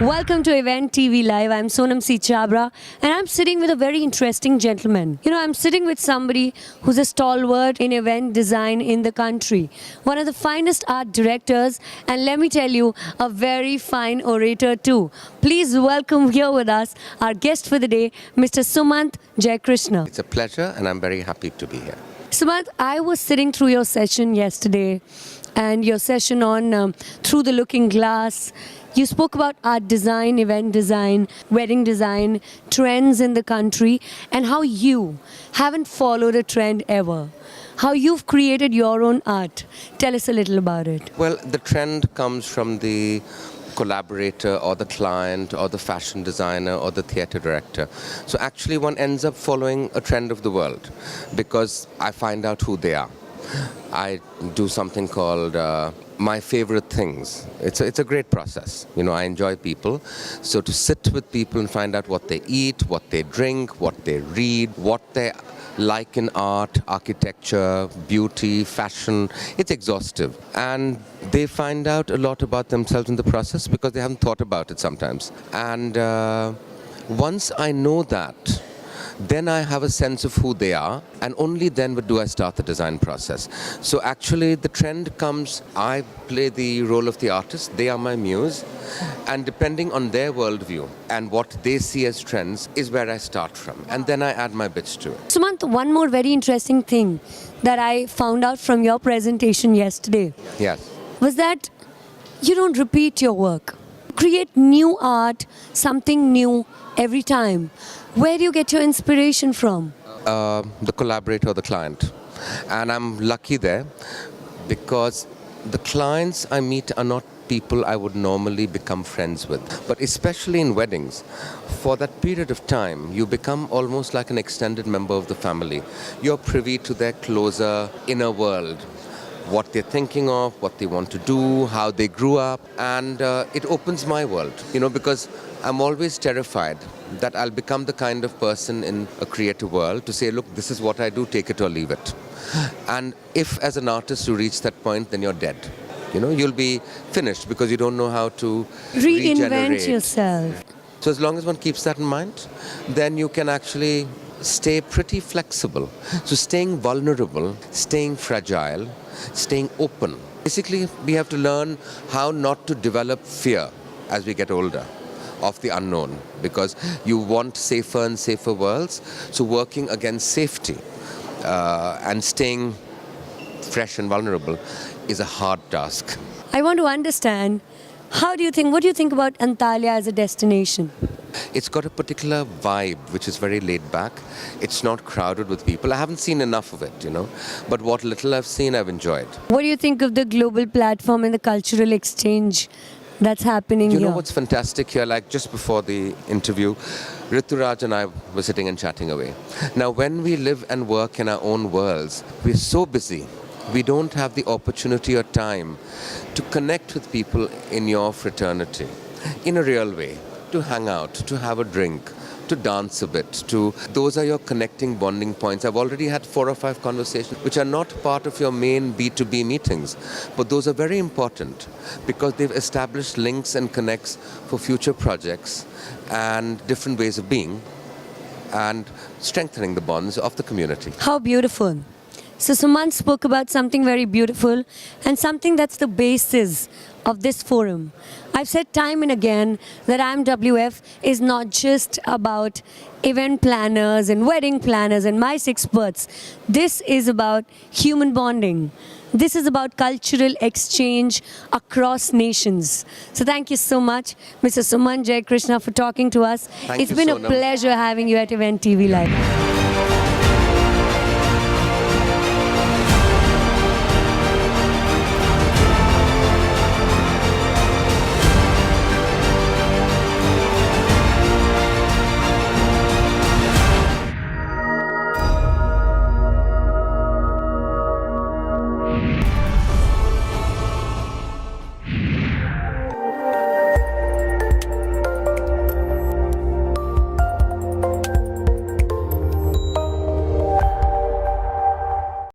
Welcome to Event TV Live. I'm Sonam C Chhabra and I'm sitting with a very interesting gentleman. You know, I'm sitting with somebody who's a stalwart in event design in the country. One of the finest art directors, and let me tell you, a very fine orator too. Please welcome here with us our guest for the day, Mr. Sumant Jaikrishnan. It's a pleasure and I'm very happy to be here. Sumant, I was sitting through your session yesterday and your session on Through the Looking Glass. You spoke about art design, event design, wedding design, trends in the country, and how you haven't followed a trend ever. How you've created your own art. Tell us a little about it. Well, the trend comes from the collaborator or the client or the fashion designer or the theatre director. So actually one ends up following a trend of the world because I find out who they are. I do something called my favorite things. It's a great process. You know, I enjoy people. So to sit with people and find out what they eat, what they drink, what they read, what they like in art, architecture, beauty, fashion, it's exhaustive. And they find out a lot about themselves in the process because they haven't thought about it sometimes. And once I know that, then I have a sense of who they are, and only then do I start the design process. So actually the trend comes, I play the role of the artist, they are my muse, and depending on their worldview and what they see as trends is where I start from, and then I add my bits to it. Sumant, one more very interesting thing that I found out from your presentation yesterday Yes. was that you don't repeat your work. Create new art, something new every time. Where do you get your inspiration from? The collaborator or the client. And I'm lucky there because the clients I meet are not people I would normally become friends with. But especially in weddings, for that period of time, you become almost like an extended member of the family. You're privy to their closer inner world, what they're thinking of, what they want to do, how they grew up, and it opens my world, you know, because I'm always terrified that I'll become the kind of person in a creative world to say, look, this is what I do, take it or leave it. And if as an artist you reach that point, then you're dead. You know, you'll be finished because you don't know how to Reinvent regenerate yourself. So as long as one keeps that in mind, then you can actually stay pretty flexible. So staying vulnerable, staying fragile, staying open. Basically, we have to learn how not to develop fear as we get older of the unknown, because you want safer and safer worlds. So working against safety and staying fresh and vulnerable is a hard task. I want to understand, what do you think about Antalya as a destination? It's got a particular vibe which is very laid back. It's not crowded with people. I haven't seen enough of it, you know, but what little I've seen, I've enjoyed. What do you think of the global platform and the cultural exchange that's happening here? You know what's fantastic here, like just before the interview, Rituraj and I were sitting and chatting away. Now when we live and work in our own worlds, we're so busy. We don't have the opportunity or time to connect with people in your fraternity in a real way, to hang out, to have a drink, to dance a bit, those are your connecting bonding points. I've already had 4 or 5 conversations which are not part of your main B2B meetings, but those are very important because they've established links and connects for future projects and different ways of being and strengthening the bonds of the community. How beautiful. So Sumant spoke about something very beautiful and something that's the basis of this forum. I've said time and again that IMWF is not just about event planners and wedding planners and MICE experts. This is about human bonding. This is about cultural exchange across nations. So thank you so much, Mr. Sumant Jaikrishnan, for talking to us. Thank It's you, been Sonam. a pleasure having you at Event TV Live.